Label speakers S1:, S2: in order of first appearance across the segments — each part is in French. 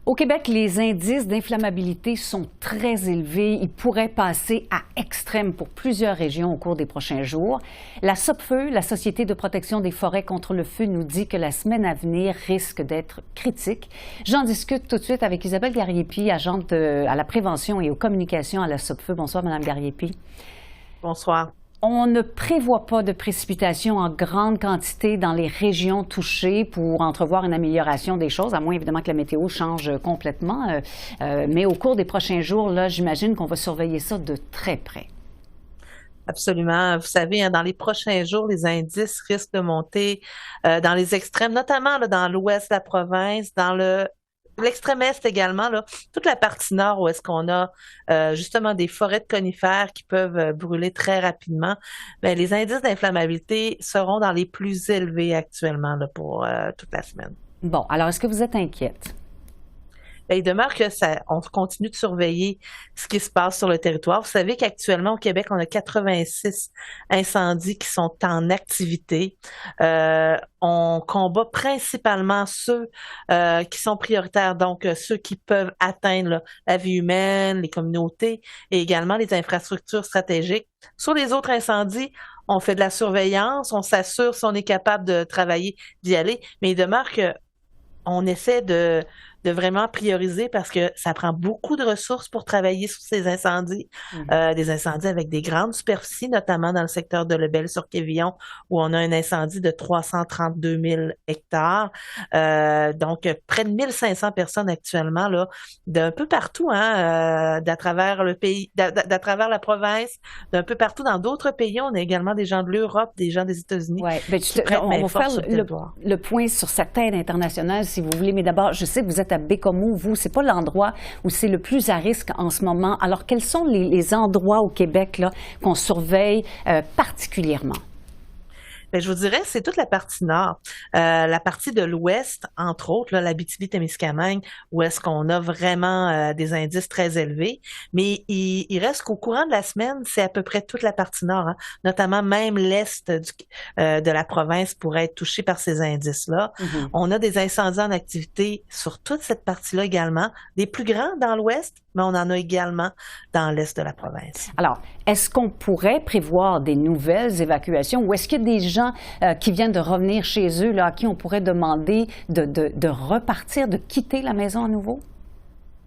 S1: Au Québec, les indices d'inflammabilité sont très élevés. Ils pourraient passer à extrême pour plusieurs régions au cours des prochains jours. La SOPFEU, la Société de protection des forêts contre le feu, nous dit que la semaine à venir risque d'être critique. J'en discute tout de suite avec Isabelle Gariepi, agente à la prévention et aux communications à la SOPFEU. Bonsoir, Mme Gariepi.
S2: Bonsoir.
S1: On ne prévoit pas de précipitations en grande quantité dans les régions touchées pour entrevoir une amélioration des choses, à moins évidemment que la météo change complètement. Mais au cours des prochains jours, là, j'imagine qu'on va surveiller ça de très près.
S2: Absolument. Vous savez, dans les prochains jours, les indices risquent de monter dans les extrêmes, notamment là, dans l'ouest de la province, dans l'extrême est également, là, toute la partie nord où est-ce qu'on a justement des forêts de conifères qui peuvent brûler très rapidement. Bien, les indices d'inflammabilité seront dans les plus élevés actuellement là, pour toute la semaine.
S1: Bon, alors est-ce que vous êtes inquiète?
S2: Bien, il demeure que on continue de surveiller ce qui se passe sur le territoire. Vous savez qu'actuellement, au Québec, on a 86 incendies qui sont en activité. On combat principalement ceux qui sont prioritaires, donc ceux qui peuvent atteindre là, la vie humaine, les communautés et également les infrastructures stratégiques. Sur les autres incendies, on fait de la surveillance, on s'assure si on est capable de travailler, d'y aller, mais il demeure que on essaie de vraiment prioriser parce que ça prend beaucoup de ressources pour travailler sur ces incendies, des incendies avec des grandes superficies, notamment dans le secteur de Lebel-sur-Quévillon, où on a un incendie de 332 000 hectares. Donc, près de 1500 personnes actuellement, là, d'un peu partout, d'à travers le pays, d'à travers la province, d'un peu partout dans d'autres pays. On a également des gens de l'Europe, des gens des États-Unis.
S1: Oui, on va faire le point sur cette aide internationale, si vous voulez. Mais d'abord, je sais que vous êtes à Bécomo, vous, c'est pas l'endroit où c'est le plus à risque en ce moment. Alors, quels sont les endroits au Québec là qu'on surveille particulièrement?
S2: Bien, je vous dirais, c'est toute la partie nord, la partie de l'ouest, entre autres, là, l'Abitibi-Témiscamingue, où est-ce qu'on a vraiment des indices très élevés. Mais il reste qu'au courant de la semaine, c'est à peu près toute la partie nord, notamment même l'est de la province pourrait être touché par ces indices-là. Mm-hmm. On a des incendies en activité sur toute cette partie-là également, des plus grands dans l'ouest, mais on en a également dans l'est de la province.
S1: Alors, est-ce qu'on pourrait prévoir des nouvelles évacuations ou est-ce qu'il y a des gens qui viennent de revenir chez eux, là, à qui on pourrait demander de repartir, de quitter la maison à nouveau?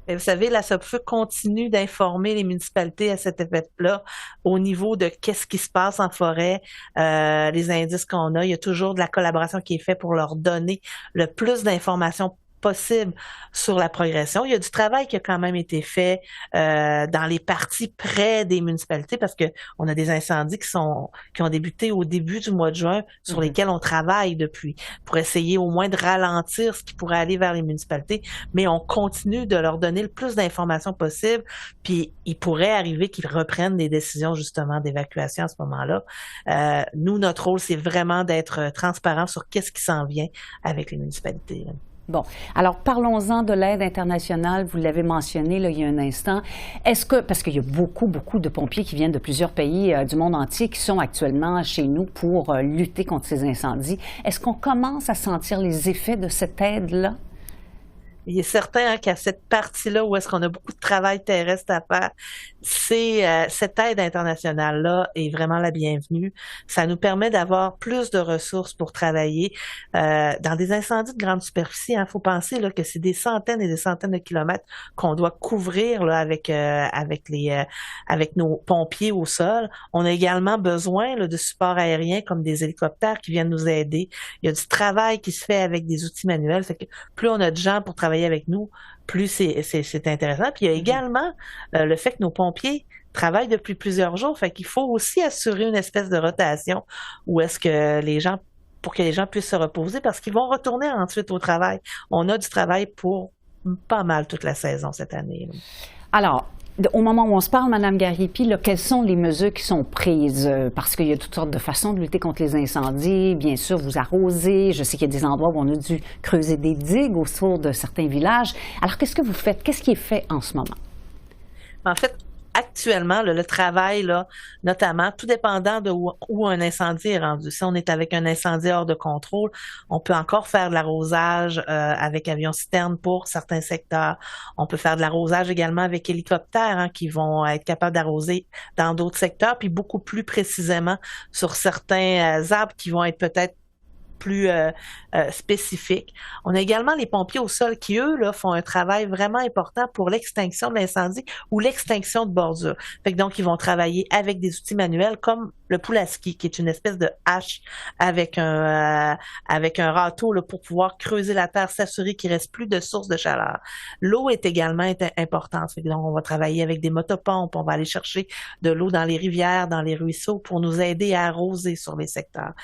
S2: Et vous savez, la SOPFEU continue d'informer les municipalités à cet effet-là au niveau de qu'est-ce qui se passe en forêt, les indices qu'on a. Il y a toujours de la collaboration qui est faite pour leur donner le plus d'informations possible sur la progression. Il y a du travail qui a quand même été fait dans les parties près des municipalités parce que on a des incendies qui ont débuté au début du mois de juin sur lesquels on travaille depuis pour essayer au moins de ralentir ce qui pourrait aller vers les municipalités, mais on continue de leur donner le plus d'informations possible, puis il pourrait arriver qu'ils reprennent des décisions justement d'évacuation à ce moment-là. Nous, notre rôle, c'est vraiment d'être transparent sur qu'est-ce qui s'en vient avec les municipalités. Là.
S1: Bon, alors parlons-en de l'aide internationale, vous l'avez mentionné là, il y a un instant. Est-ce que, parce qu'il y a beaucoup de pompiers qui viennent de plusieurs pays du monde entier qui sont actuellement chez nous pour lutter contre ces incendies, est-ce qu'on commence à sentir les effets de cette aide-là?
S2: Il est certain qu'à cette partie-là où est-ce qu'on a beaucoup de travail terrestre à faire, c'est cette aide internationale-là est vraiment la bienvenue. Ça nous permet d'avoir plus de ressources pour travailler dans des incendies de grande superficie. Il faut penser là, que c'est des centaines et des centaines de kilomètres qu'on doit couvrir là, avec nos pompiers au sol. On a également besoin là, de support aérien comme des hélicoptères qui viennent nous aider. Il y a du travail qui se fait avec des outils manuels. Fait que plus on a de gens pour travailler avec nous, plus c'est intéressant. Puis il y a également le fait que nos pompiers travaillent depuis plusieurs jours. Fait qu'il faut aussi assurer une espèce de rotation où est-ce que pour que les gens puissent se reposer parce qu'ils vont retourner ensuite au travail. On a du travail pour pas mal toute la saison cette année. Là.
S1: Alors, au moment où on se parle, Mme Gariepi, là, quelles sont les mesures qui sont prises? Parce qu'il y a toutes sortes de façons de lutter contre les incendies. Bien sûr, vous arrosez. Je sais qu'il y a des endroits où on a dû creuser des digues autour de certains villages. Alors, qu'est-ce que vous faites? Qu'est-ce qui est fait en ce moment?
S2: En fait, actuellement, le travail, là, notamment, tout dépendant de où un incendie est rendu. Si on est avec un incendie hors de contrôle, on peut encore faire de l'arrosage avec avion-citerne pour certains secteurs. On peut faire de l'arrosage également avec hélicoptères qui vont être capables d'arroser dans d'autres secteurs, puis beaucoup plus précisément sur certains arbres qui vont être peut-être plus spécifiques. On a également les pompiers au sol qui, eux, là, font un travail vraiment important pour l'extinction de l'incendie ou l'extinction de bordure. Fait que donc, ils vont travailler avec des outils manuels comme le poulaski, qui est une espèce de hache avec un râteau là, pour pouvoir creuser la terre, s'assurer qu'il reste plus de sources de chaleur. L'eau est également importante. Fait que donc, on va travailler avec des motopompes, on va aller chercher de l'eau dans les rivières, dans les ruisseaux pour nous aider à arroser sur les secteurs.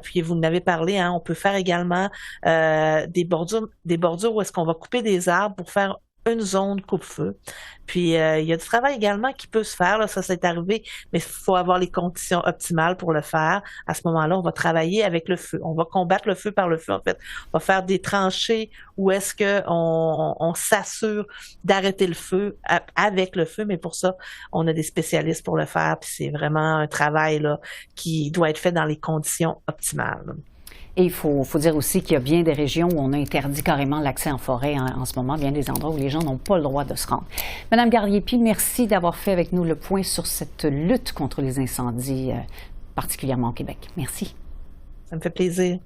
S2: Puis vous en avez parlé, on peut faire également des bordures où est-ce qu'on va couper des arbres pour faire une zone coupe-feu. Puis il y a du travail également qui peut se faire, là, ça c'est arrivé, mais il faut avoir les conditions optimales pour le faire. À ce moment-là, on va travailler avec le feu. On va combattre le feu par le feu, en fait. On va faire des tranchées où est-ce que on s'assure d'arrêter le feu avec le feu, mais pour ça, on a des spécialistes pour le faire, puis c'est vraiment un travail là qui doit être fait dans les conditions optimales.
S1: Et il faut dire aussi qu'il y a bien des régions où on a interdit carrément l'accès en forêt en ce moment, bien des endroits où les gens n'ont pas le droit de se rendre. Madame Garriépi, merci d'avoir fait avec nous le point sur cette lutte contre les incendies, particulièrement au Québec. Merci.
S2: Ça me fait plaisir.